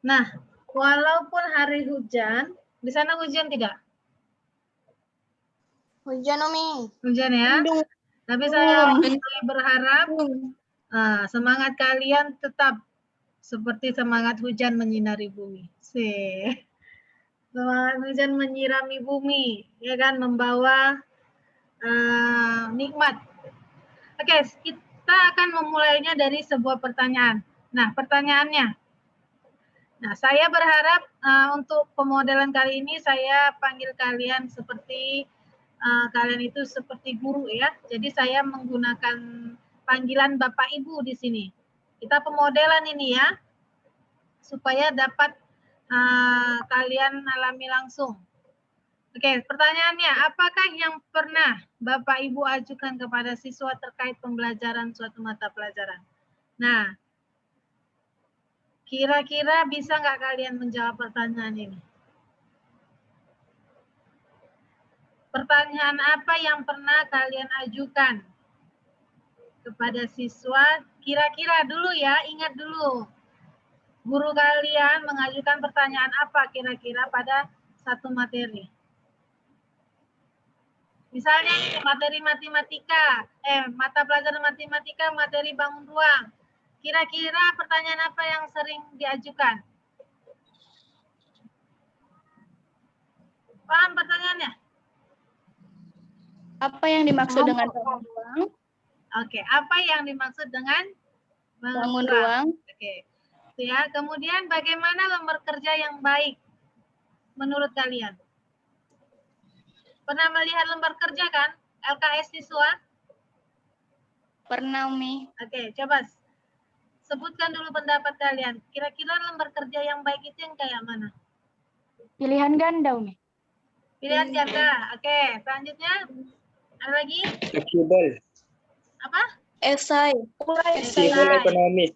Nah, walaupun hari hujan, di sana hujan tidak? Hujan, Umi. Hujan ya. Tapi saya masih berharap semangat kalian tetap seperti semangat hujan menyinari bumi. Semangat hujan menyirami bumi, ya kan, membawa nikmat. Oke, kita akan memulainya dari sebuah pertanyaan. Nah, pertanyaannya. Nah, saya berharap untuk pemodelan kali ini saya panggil kalian seperti kalian itu seperti guru ya. Jadi saya menggunakan panggilan Bapak Ibu di sini. Kita pemodelan ini ya, supaya dapat kalian alami langsung. Oke, pertanyaannya, apakah yang pernah Bapak Ibu ajukan kepada siswa terkait pembelajaran suatu mata pelajaran? Nah, kira-kira bisa nggak kalian menjawab pertanyaan ini? Pertanyaan apa yang pernah kalian ajukan kepada siswa? Kira-kira dulu ya, ingat dulu. Guru kalian mengajukan pertanyaan apa kira-kira pada satu materi? Misalnya materi matematika, mata pelajaran matematika, materi bangun ruang. Kira-kira pertanyaan apa yang sering diajukan? Paham pertanyaannya? Apa yang dimaksud dengan bangun ruang? Oke, apa yang dimaksud dengan Bangun ruang? Oke. Ya, kemudian bagaimana lembar kerja yang baik menurut kalian? Pernah melihat lembar kerja kan? LKS siswa? Pernah, Umi. Oke, coba sebutkan dulu pendapat kalian. Kira-kira lembar kerja yang baik itu yang kayak mana? Pilihan ganda, Umi. Pilihan ganda. Oke, selanjutnya ada lagi? Fleksibel. Apa? Esai. Fleksibel ekonomi.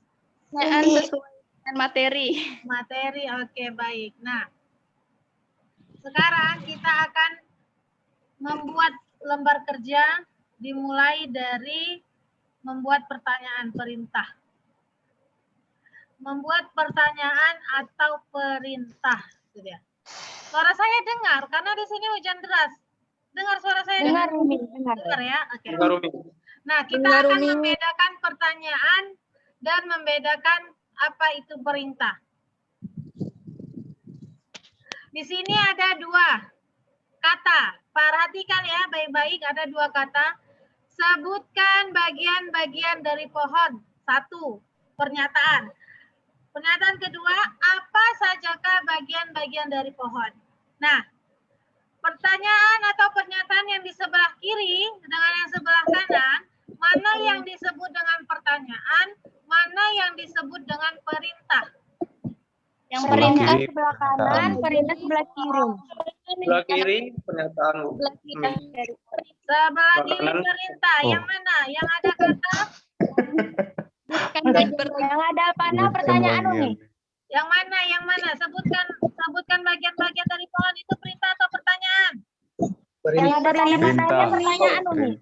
Pertanyaan sesuai dengan materi. Materi, oke, baik. Nah, sekarang kita akan membuat lembar kerja dimulai dari membuat pertanyaan perintah. Membuat pertanyaan atau perintah. Gitu ya. Suara saya dengar karena di sini hujan deras. Dengar suara saya? Dengar, Umi. Dengar ya. Oke. Dengar, Umi. Nah, kita akan membedakan pertanyaan dan membedakan apa itu perintah. Di sini ada dua kata. Perhatikan ya, baik-baik, ada dua kata. Sebutkan bagian-bagian dari pohon. Satu, pernyataan. Pernyataan kedua, apa sajakah bagian-bagian dari pohon? Nah, pertanyaan atau pernyataan yang di sebelah kiri dengan yang sebelah kanan, mana yang disebut dengan pertanyaan, mana yang disebut dengan perintah? Yang perintah sebelah kanan, perintah sebelah kiri. Sebelah kiri pernyataan. Sebelah kiri perintah. Yang mana? Yang ada kata? Yang ada panah pertanyaan, Umi. Yang mana? Yang mana? Sebutkan bagian-bagian dari pohon itu perintah atau pertanyaan? Yang ada perintahnya pertanyaan, Umi.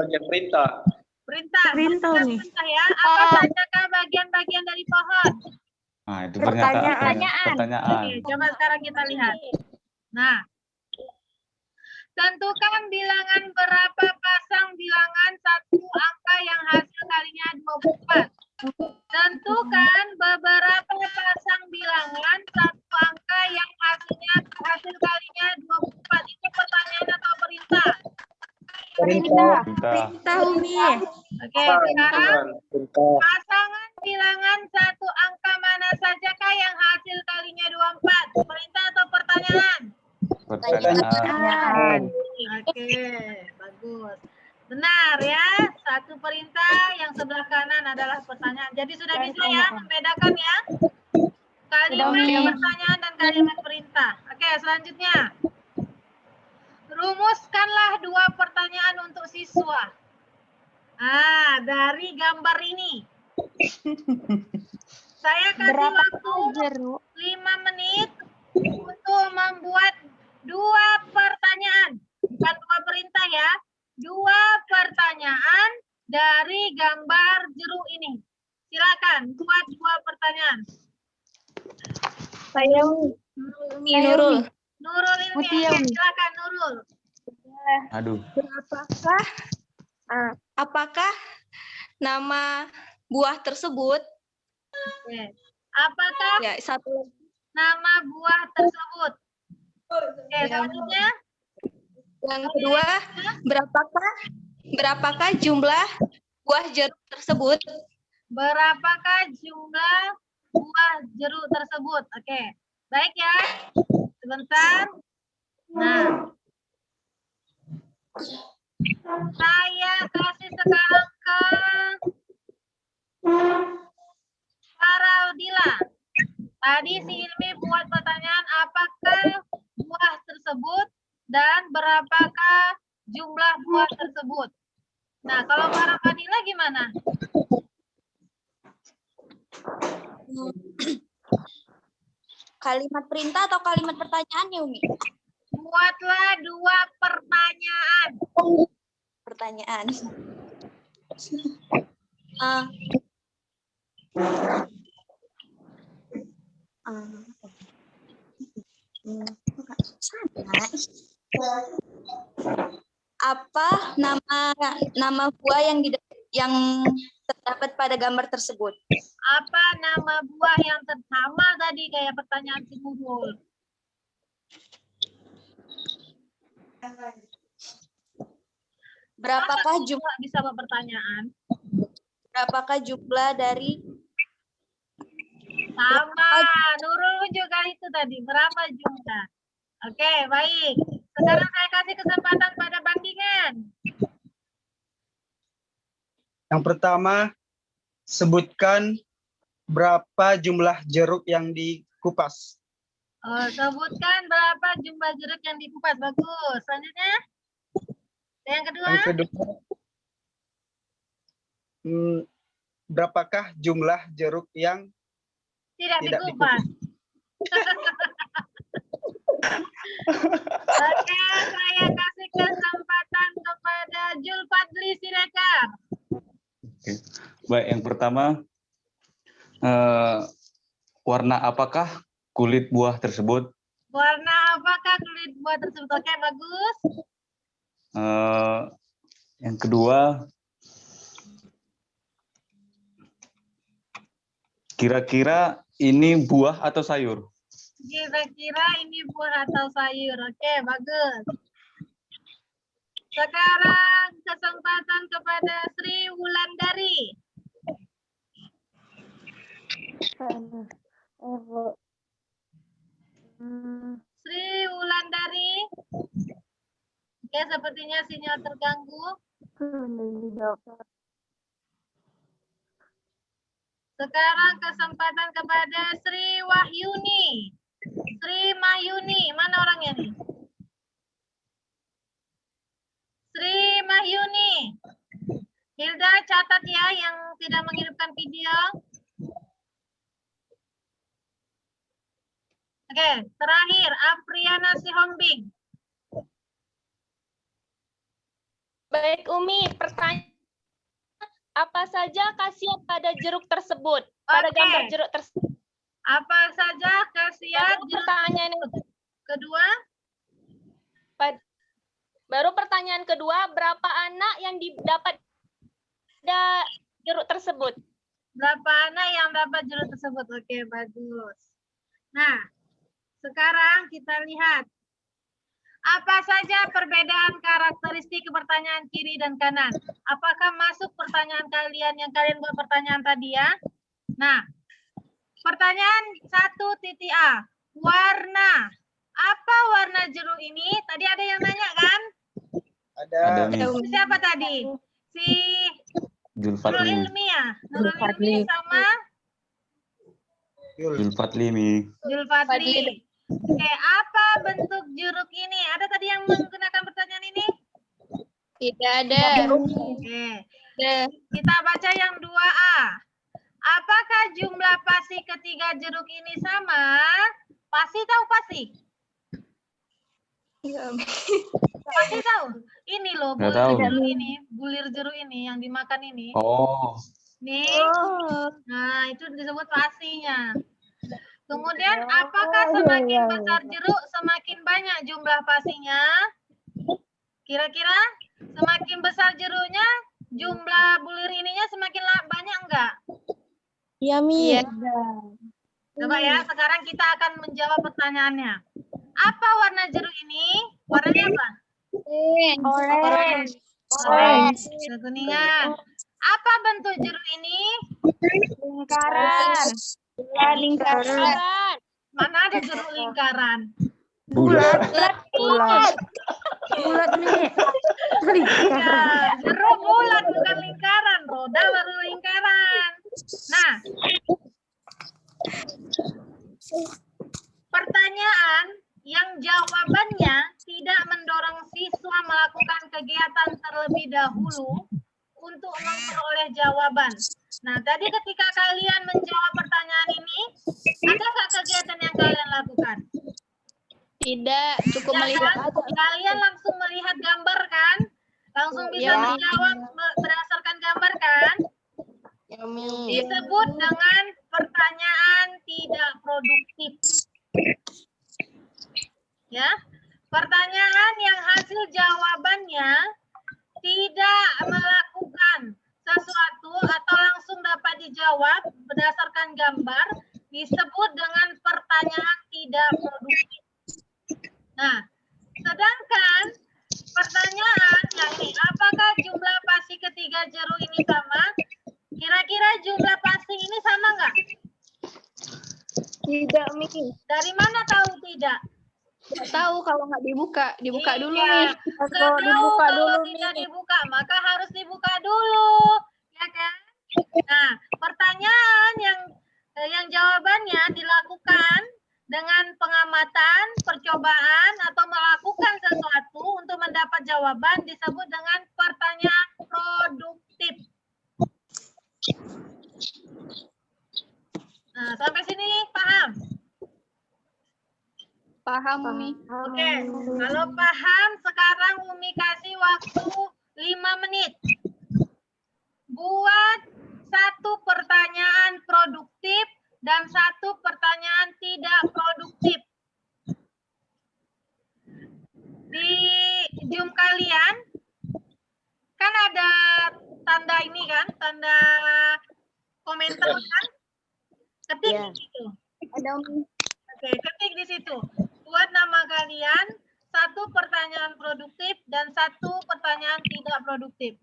Bagian perintah. Perintah. Perintah ya. Apa sajakah bagian-bagian dari pohon? Nah, itu pertanyaan. Oke, coba sekarang kita lihat. Nah, tentukan bilangan berapa pasang bilangan satu angka yang hasil kalinya 24. Tentukan beberapa pasang bilangan satu angka yang hasil kalinya 24. Itu pertanyaan atau perintah? Perintah, Umi. Oke, sekarang pasangan bilangan satu angka mana sajakah yang hasil kalinya 24? Perintah atau pertanyaan? Pertanyaan. Oke, bagus. Benar ya, satu perintah, yang sebelah kanan adalah pertanyaan. Jadi sudah bisa ya membedakan ya kalimat pertanyaan dan kalimat perintah. Oke, selanjutnya. Rumuskanlah dua pertanyaan untuk siswa. Dari gambar ini. Saya kasih waktu 5 menit untuk membuat dua pertanyaan. Bukan dua perintah ya. Dua pertanyaan dari gambar jeruk ini. Silakan buat dua pertanyaan. Saya Nurul. Nurul ini, Mutia oke, Umi. silakan Nurul. Aduh. Apakah nama buah tersebut Oke. Apakah ya satu nama buah tersebut? Oke, selanjutnya. yang kedua berapakah jumlah buah jeruk tersebut? Berapakah jumlah buah jeruk tersebut? Oke, baik ya. Sebentar. Nah, saya kasih sekarang ke Faraudila. Tadi si Ilmi buat pertanyaan apakah buah tersebut dan berapakah jumlah buah tersebut. Nah, kalau Faraudila gimana? Kalimat perintah atau kalimat pertanyaan ya Umi? Buatlah 2 pertanyaan. Pertanyaan. Apa nama buah yang terdapat pada gambar tersebut? Apa nama buah yang sama tadi kayak pertanyaan si Nurul? Berapakah Masa jumlah bisa pertanyaan? berapakah jumlah dari Sama, Nurul juga itu tadi. Berapa jumlah? Oke, baik. Sekarang saya kasih kesempatan pada bandingan. Yang pertama, sebutkan berapa jumlah jeruk yang dikupas. Sebutkan berapa jumlah jeruk yang dikupas. Bagus. Selanjutnya, yang kedua. Yang kedua, berapakah jumlah jeruk yang Tidak tidak dikupas. Oke, saya kasih kesempatan kepada Julfadli, silakan. Oke. Baik, yang pertama, warna apakah kulit buah tersebut? Warna apakah kulit buah tersebut? Oke, bagus. Yang kedua, kira-kira ini buah atau sayur? Kira-kira ini buah atau sayur? Oke, bagus. Sekarang kesempatan kepada Sri Wulandari. Sri Wulandari. Oke, sepertinya sinyal terganggu. Sekarang kesempatan kepada Sri Wahyuni. Sri Mahyuni, mana orangnya nih? Sri Mahyuni. Hilda catat ya yang tidak menghidupkan video. Oke, terakhir Apriana Sihombing. Baik Umi, pertanyaan apa saja khasiat pada jeruk tersebut? Pada Oke. gambar jeruk tersebut. Apa saja khasiat jeruk? Pertanyaan yang Kedua, baru pertanyaan kedua, berapa anak yang didapat pada jeruk tersebut? berapa anak yang dapat jeruk tersebut? Oke, bagus. Nah, sekarang kita lihat. Apa saja perbedaan karakteristik pertanyaan kiri dan kanan? Apakah masuk pertanyaan kalian yang kalian buat pertanyaan tadi ya? Nah, pertanyaan 1.A. Warna. Apa warna jeruk ini? Tadi ada yang nanya kan? Ada Ada Siapa tadi? Si Nurul Julfatli. Ilmi ya? Nurul Ilmi sama Julfatli, Mi. Julfadli. Oke, apa bentuk jeruk ini? Ada tadi yang menggunakan pertanyaan ini? Tidak ada. Oke. Kita baca yang 2A. Apakah jumlah pasi ketiga jeruk ini sama? Pasi tahu pasi? Pasi tahu? Ini loh Nggak bulir tahu. jeruk ini, bulir jeruk ini yang dimakan ini. Oh, Nih. Nah, itu disebut pasinya. Kemudian apakah semakin besar jeruk semakin banyak jumlah pasinya? Kira-kira semakin besar jeruknya, jumlah bulir ininya semakin banyak enggak? Iya, Mi. Coba ya, sekarang kita akan menjawab pertanyaannya. Apa warna jeruk ini? Warnanya apa? Orange. Kekuningan. Apa bentuk jeruk ini? Lingkaran. Lingkaran. Mana ada jeruk lingkaran? Bulat. Bulat, Mi. Ya, jeruk bulat bukan lingkaran. Roda baru lingkaran. Nah, pertanyaan yang jawabannya tidak mendorong siswa melakukan kegiatan terlebih dahulu untuk memperoleh jawaban. Nah, tadi ketika kalian menjawab pertanyaan ini, ada nggak kegiatan yang kalian lakukan? Tidak, cukup Ya melihat kan? aja. Kalian langsung melihat gambar kan? Langsung bisa menjawab berdasarkan gambar kan? Ya, Mi. Disebut dengan pertanyaan tidak produktif. Ya, pertanyaan yang hasil jawabannya tidak melakukan sesuatu atau langsung dapat dijawab berdasarkan gambar disebut dengan pertanyaan tidak produktif. Nah, sedangkan pertanyaan yang ini, apakah jumlah pasi ketiga jeruk ini sama? Kira-kira jumlah pasi ini sama nggak? Tidak, Mi. Dari mana tahu tidak? Tidak tahu kalau nggak dibuka. Dibuka dulu, Mi. Iya, nggak tahu kalau tidak dibuka, maka harus dibuka dulu, ya kan? Nah, pertanyaan yang jawabannya dilakukan dengan pengamatan, percobaan, atau melakukan sesuatu untuk mendapat jawaban disebut dengan pertanyaan produktif. Nah, sampai sini paham? Paham, Mi. Oke, kalau paham, sekarang Umi kasih waktu 5 menit. Buat satu pertanyaan produktif dan satu pertanyaan tidak produktif. Di Zoom kalian, kan ada tanda ini kan, tanda komentar kan? Ketik di situ. Ada, Mi. Oke, ketik di situ. Buat nama kalian, satu pertanyaan produktif dan satu pertanyaan tidak produktif.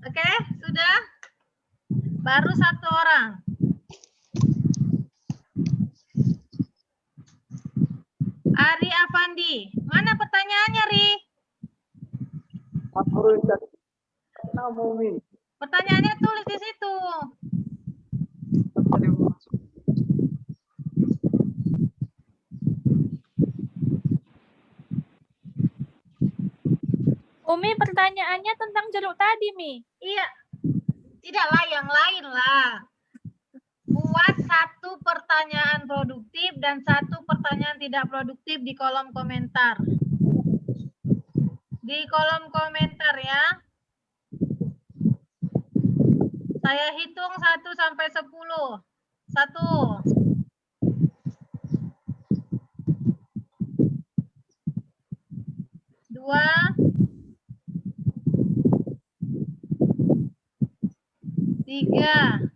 Oke, sudah? Baru satu orang. Ari Afandi, mana pertanyaannya, Ri? Pertanyaannya tulis di situ. Umi, pertanyaannya tentang jeruk tadi, Mi. Iya, tidaklah yang lain lah. Buat satu pertanyaan produktif dan satu pertanyaan tidak produktif di kolom komentar. Di kolom komentar ya. Saya hitung 1 sampai 10. 1. 2. 3.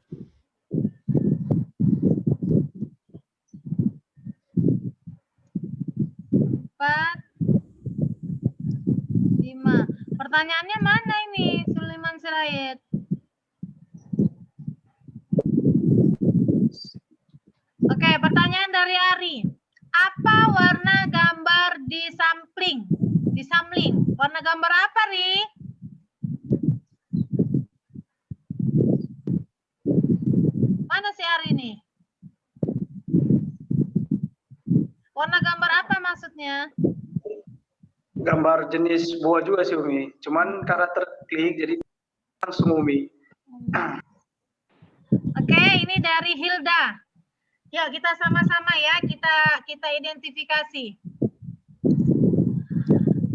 4. 5. Pertanyaannya mana ini, Sulaiman Sirait? Oke, pertanyaan dari Ari. Apa warna gambar di sampling? Di samling. Warna gambar apa, Ri? Mana si Ari nih? Warna gambar apa maksudnya? Gambar jenis buah juga sih Umi. Cuman karena terklik jadi langsung Umi. Oke, ini dari Hilda. Ya, kita sama-sama ya, kita identifikasi.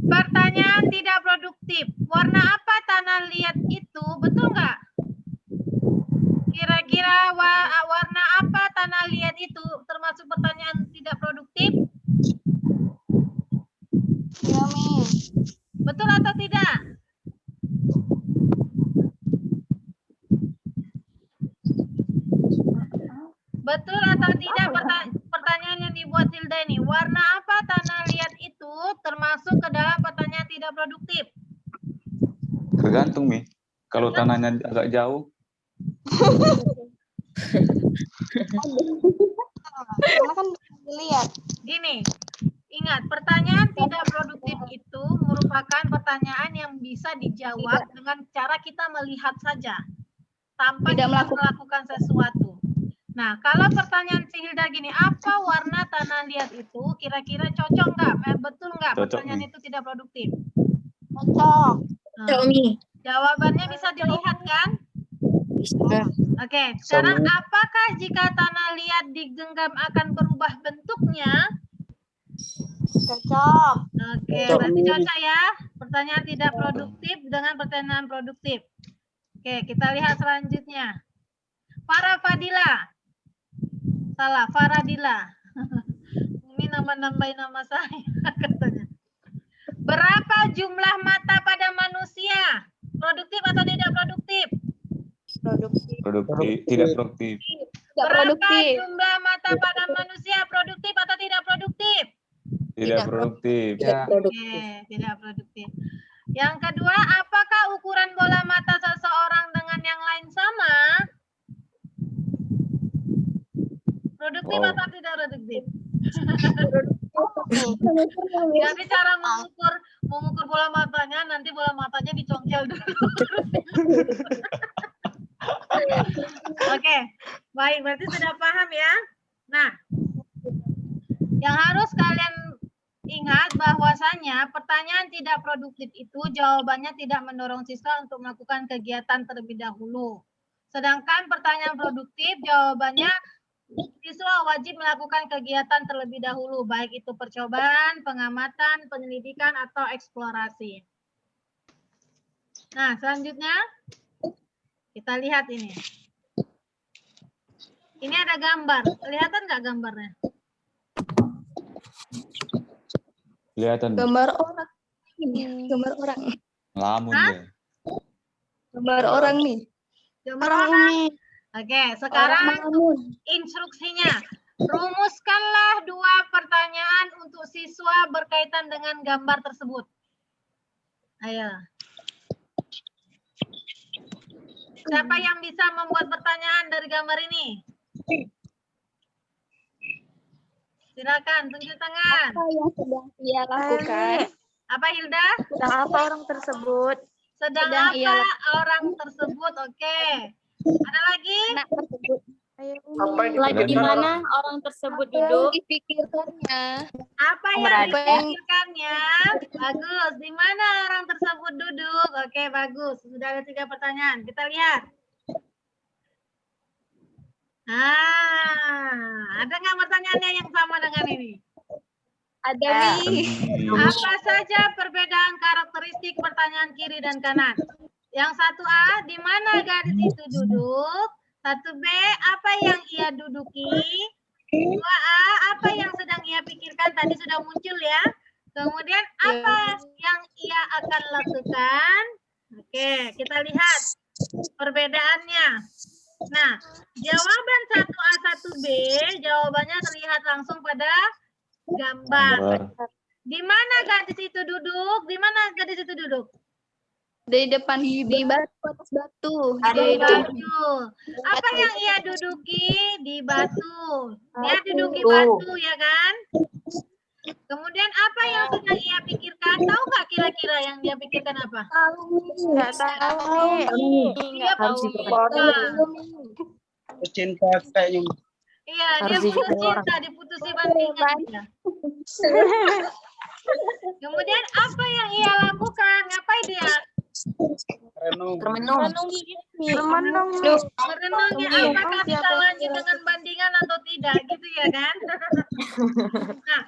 Pertanyaan tidak produktif. Warna apa tanah liat itu? Betul nggak? Kira-kira warna apa tanah liat itu termasuk pertanyaan tidak produktif? Ya, Mi. Betul atau tidak? Betul atau tidak pertanyaan yang dibuat Hilda ini? Warna apa tanah liat itu termasuk ke dalam pertanyaan tidak produktif? Tergantung, Mi. Kalau tanahnya agak jauh, Karena kan dilihat. Gini, ingat pertanyaan tidak produktif itu merupakan pertanyaan yang bisa dijawab dengan cara kita melihat saja tanpa Tidak kita melakukan sesuatu. Nah, kalau pertanyaan si Hilda gini, apa warna tanah liat itu? Kira-kira cocok nggak? Betul nggak Cocok, pertanyaan Mi. itu tidak produktif? Cocok. Nah, jawabannya bisa dilihat kan? Oke, sekarang apakah jika tanah liat digenggam akan berubah bentuknya? Cocok. Oke, berarti cocok ya. Pertanyaan tidak produktif dengan pertanyaan produktif. Oke, kita lihat selanjutnya. Farah Fadila. Salah, Faradila. Ini nama-nambahin nama saya katanya. Berapa jumlah mata pada manusia? Produktif atau tidak produktif? Produktif. tidak produktif. Tidak Berapa produktif. jumlah mata pada manusia? Produktif atau tidak produktif? Tidak produktif. Oke, tidak produktif. Yang kedua, apakah ukuran bola mata seseorang dengan yang lain sama? Produktif Oh. atau tidak produktif? Jadi cara mengukur bola matanya, nanti bola matanya dicongkel dulu. Oke, baik, berarti sudah paham ya. Nah, yang harus kalian ingat bahwasanya pertanyaan tidak produktif itu jawabannya tidak mendorong siswa untuk melakukan kegiatan terlebih dahulu. Sedangkan pertanyaan produktif jawabannya siswa wajib melakukan kegiatan terlebih dahulu, baik itu percobaan, pengamatan, penyelidikan, atau eksplorasi. Nah, selanjutnya kita lihat ini. Ini ada gambar. Kelihatan nggak gambarnya? Kelihatan. Gambar orang. Ini gambar orang. Ngelamun Hah? dia. Gambar orang nih. Gambar orang. Oke, sekarang Orang instruksinya. Rumuskanlah 2 pertanyaan untuk siswa berkaitan dengan gambar tersebut. Ayo. Siapa yang bisa membuat pertanyaan dari gambar ini? Silakan, tunjuk tangan. Apa yang sedang ia lakukan? Apa Hilda? Sedang apa orang tersebut? Sedang Sedang ia apa orang tersebut? Oke. Ada lagi? Anak tersebut. Apa yang Lagi di dipikirkan mana orang? orang tersebut Apa yang duduk? dipikirkannya? Apa yang Apa yang- dipikirkannya? Bagus. Di mana orang tersebut duduk? Oke, bagus. Sudah ada 3 pertanyaan. Kita lihat. Ada nggak pertanyaannya yang sama dengan ini? Ada nih. Apa saja perbedaan karakteristik pertanyaan kiri dan kanan? Yang 1A, di mana gadis itu duduk? 1B, apa yang ia duduki? 2A, apa yang sedang ia pikirkan? Tadi sudah muncul ya. Kemudian, apa yang ia akan lakukan? Oke, kita lihat perbedaannya. Nah, jawaban 1A, 1B, jawabannya terlihat langsung pada gambar. Di mana gadis itu duduk? Di mana gadis itu duduk? Di depan di batu, atas batu. Di Di batu. Apa yang ia duduki? Di batu. Dia duduki batu, ya kan? Kemudian apa yang sedang ia pikirkan? Tahu nggak kira-kira yang dia pikirkan apa? Nggak tahu. Dia Harus Cinta kayaknya. Iya, dia putus cinta, diputusi bandingan dia. Kemudian apa yang ia lakukan? Ngapain dia? Renung. Merenungi. Merenungi apakah bisa lanjut dengan bandingan atau tidak? tidak gitu ya kan? Nah,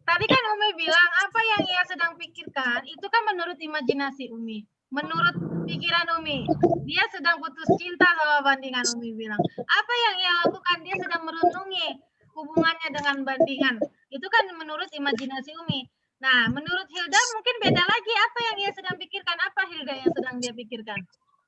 tadi kan Umi bilang apa yang ia sedang pikirkan itu kan menurut imajinasi Umi. Menurut pikiran Umi, dia sedang putus cinta sama bandingan. Umi bilang. Apa yang ia lakukan? Dia sedang merenungi hubungannya dengan bandingan. Itu kan menurut imajinasi Umi. Nah, menurut Hilda mungkin beda lagi. Apa yang ia sedang pikirkan? Apa Hilda yang sedang dia pikirkan?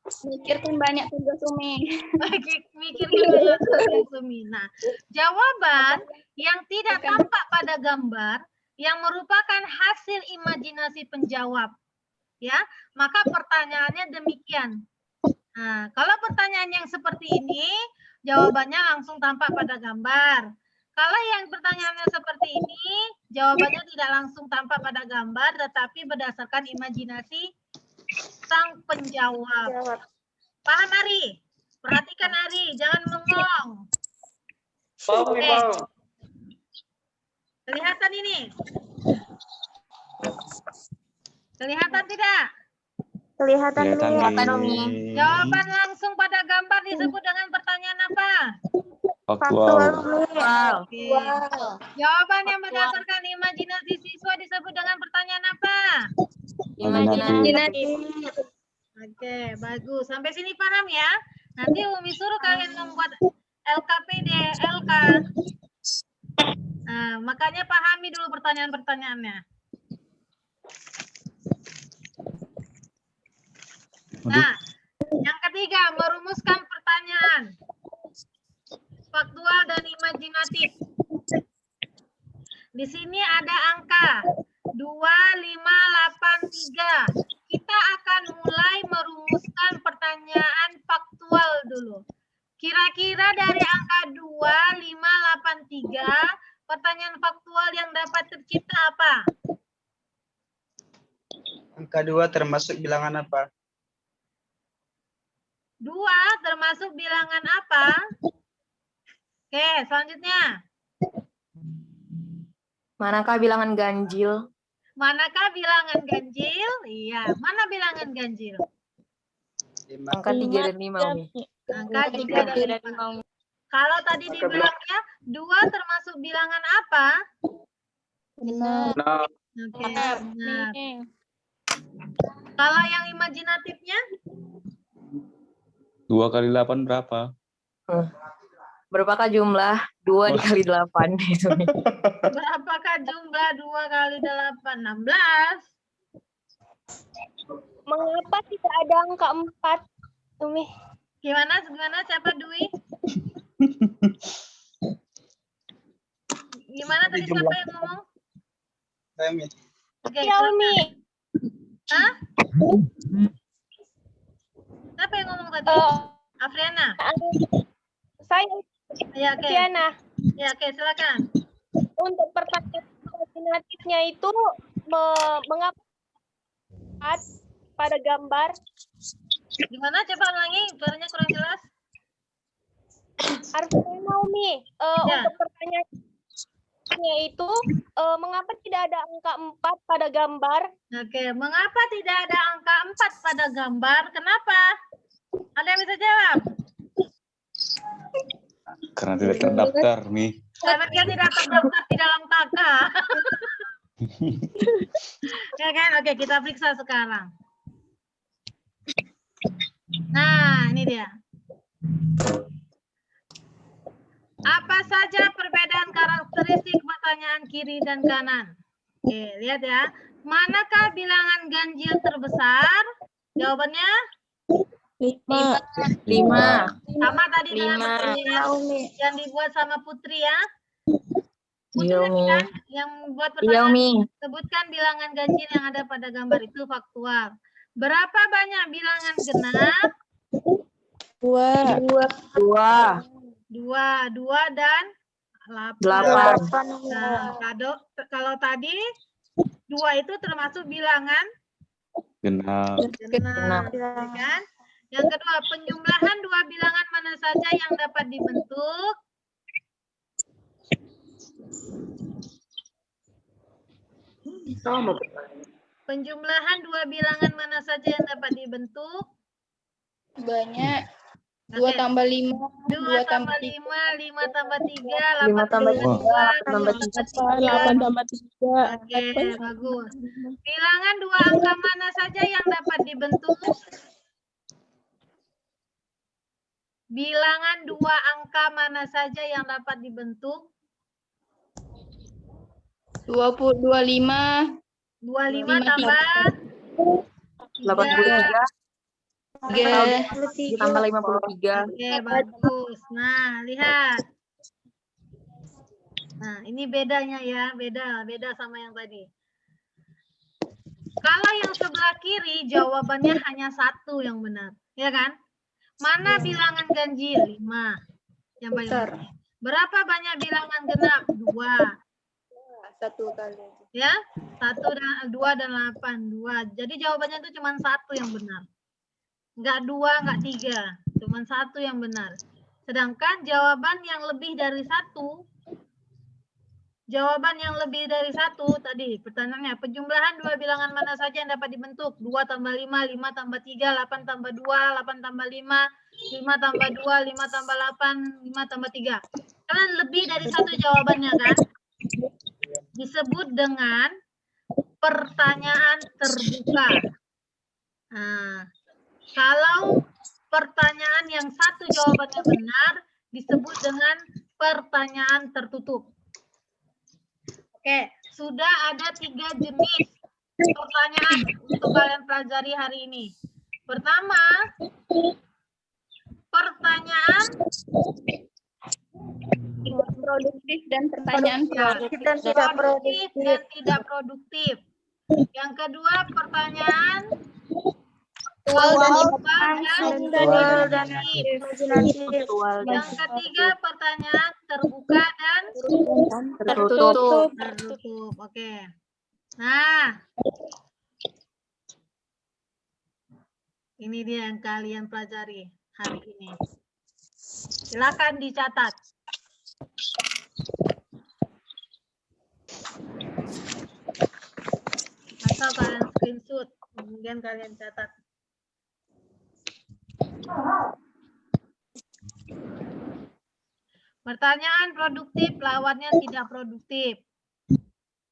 Mikirkan banyak tugas Umi. Mikirkan banyak tugas Umi. Nah, jawaban yang tidak tampak pada gambar yang merupakan hasil imajinasi penjawab. Ya, maka pertanyaannya demikian. Nah, kalau pertanyaan yang seperti ini, jawabannya langsung tampak pada gambar. Kalau yang pertanyaannya seperti ini, jawabannya tidak langsung tampak pada gambar, tetapi berdasarkan imajinasi sang penjawab. Paham, Ari? Perhatikan, Ari. Jangan bengong. Oke. Kelihatan ini? Kelihatan tidak? Kelihatan Mi. Jawaban langsung pada gambar disebut dengan pertanyaan apa? Faktual. Oke. Jawaban yang berdasarkan imajinasi siswa disebut dengan pertanyaan apa? Imajinasi. Oke, bagus. Sampai sini paham ya? Nanti Umi suruh kalian membuat LKPD, LK. Nah, makanya pahami dulu pertanyaan-pertanyaannya. Nah, yang ketiga, merumuskan pertanyaan. Faktual dan imajinatif. Di sini ada angka 2583. Kita akan mulai merumuskan pertanyaan faktual dulu. Kira-kira dari angka 2583, pertanyaan faktual yang dapat tercipta apa? Angka 2 termasuk bilangan apa? 2 termasuk bilangan apa? Oke, selanjutnya. Manakah bilangan ganjil? Manakah bilangan ganjil? Iya, mana bilangan ganjil? 5. Angka 3 dan 5, Umi. Angka 3 dan 5. Kalau tadi dibilangnya 2 termasuk bilangan apa? Benar. Nah, Oke, benar. Kalau yang imajinatifnya? 2 kali 8 berapa? Berapakah jumlah 2 dikali 8 itu? Berapakah jumlah 2 kali 8? 16. Mengapa tidak ada angka 4, Umi? Gimana? Siapa Dwi? Gimana tadi siapa yang ngomong? Remi. Oke, Ya, Umi. hah? Siapa yang ngomong tadi? Afriana. Saya Ya, oke. Tiana. Ya, oke, silakan. Untuk pertanyaan imajinatifnya itu mengapa pada gambar? Gimana? Coba ulangi, suaranya kurang jelas. Artinya Umi, Ya. untuk pertanyaannya itu mengapa tidak ada angka 4 pada gambar? Oke, mengapa tidak ada angka 4 pada gambar? Kenapa? Ada yang bisa jawab? Karena tidak terdaftar, Mi. Karena dia tidak terdaftar di dalam KK. Ya kan? Oke, kita periksa sekarang. Nah, ini dia. Apa saja perbedaan karakteristik pertanyaan kiri dan kanan? Oke, lihat ya. Manakah bilangan ganjil terbesar? Jawabannya 5. 5. sama tadi dengan 5. pertanyaan yang dibuat sama Putri ya. Putri Iya, tadi Umi. kan yang buat Iya, pertanyaan. Umi. Sebutkan bilangan ganjil yang ada pada gambar itu faktual. Berapa banyak bilangan genap? 2. 2 dan 8. 8. Nah, kalau tadi 2 itu termasuk bilangan Genap. genap, ya kan? Yang kedua, penjumlahan 2 bilangan mana saja yang dapat dibentuk? Penjumlahan 2 bilangan mana saja yang dapat dibentuk? Banyak. 2 Oke. tambah 5. 2 tambah 5, 5 tambah 3, 5 tambah 8 3, tambah 8 tambah 3. 3. 8 tambah 3. Oke, bagus. Bilangan 2 angka mana saja yang dapat dibentuk? Bilangan 2 angka mana saja yang dapat dibentuk? 25. 25 tambah 83 3. tambah 53. Oke, bagus. Nah, lihat. Nah, ini bedanya ya, beda sama yang tadi. Kalau yang sebelah kiri jawabannya hanya 1 yang benar, ya kan? Mana bilangan ganjil? 5. Yang paling benar. Berapa banyak bilangan genap? 2. 1 kali. Ya, 2 dan 8, 2. Jadi jawabannya itu cuma 1 yang benar. Enggak 2, enggak 3. Cuma 1 yang benar. Sedangkan jawaban yang lebih dari 1, tadi pertanyaannya, penjumlahan 2 bilangan mana saja yang dapat dibentuk? 2 tambah 5, 5 tambah 3, 8 tambah 2, 8 tambah 5, 5 tambah 2, 5 tambah 8, 5 tambah 3. Kalian lebih dari 1 jawabannya kan? Disebut dengan pertanyaan terbuka. Nah, kalau pertanyaan yang 1 jawabannya benar, disebut dengan pertanyaan tertutup. Oke, sudah ada 3 jenis pertanyaan untuk kalian pelajari hari ini. Pertama, pertanyaan Produktif dan pertanyaan produktif dan tidak produktif. Yang kedua, pertanyaan faktual dan imajinatif. Yang ketiga, pertanyaan terbuka dan Tertutup. tertutup. Oke. Nah, ini dia yang kalian pelajari hari ini. Silakan dicatat. Atau kalian screenshot, kemudian kalian catat. Pertanyaan produktif lawannya tidak produktif.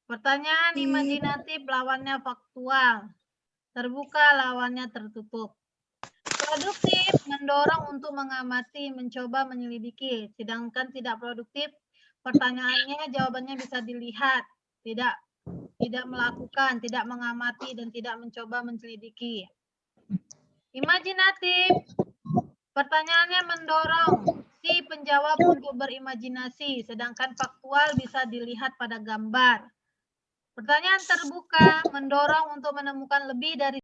Pertanyaan imajinatif lawannya faktual. Terbuka lawannya tertutup. Produktif mendorong untuk mengamati, mencoba, menyelidiki. Sedangkan tidak produktif, pertanyaannya jawabannya bisa dilihat, tidak melakukan, tidak mengamati, dan tidak mencoba menyelidiki. Imajinatif, pertanyaannya mendorong si penjawab untuk berimajinasi, sedangkan faktual bisa dilihat pada gambar. Pertanyaan terbuka mendorong untuk menemukan lebih dari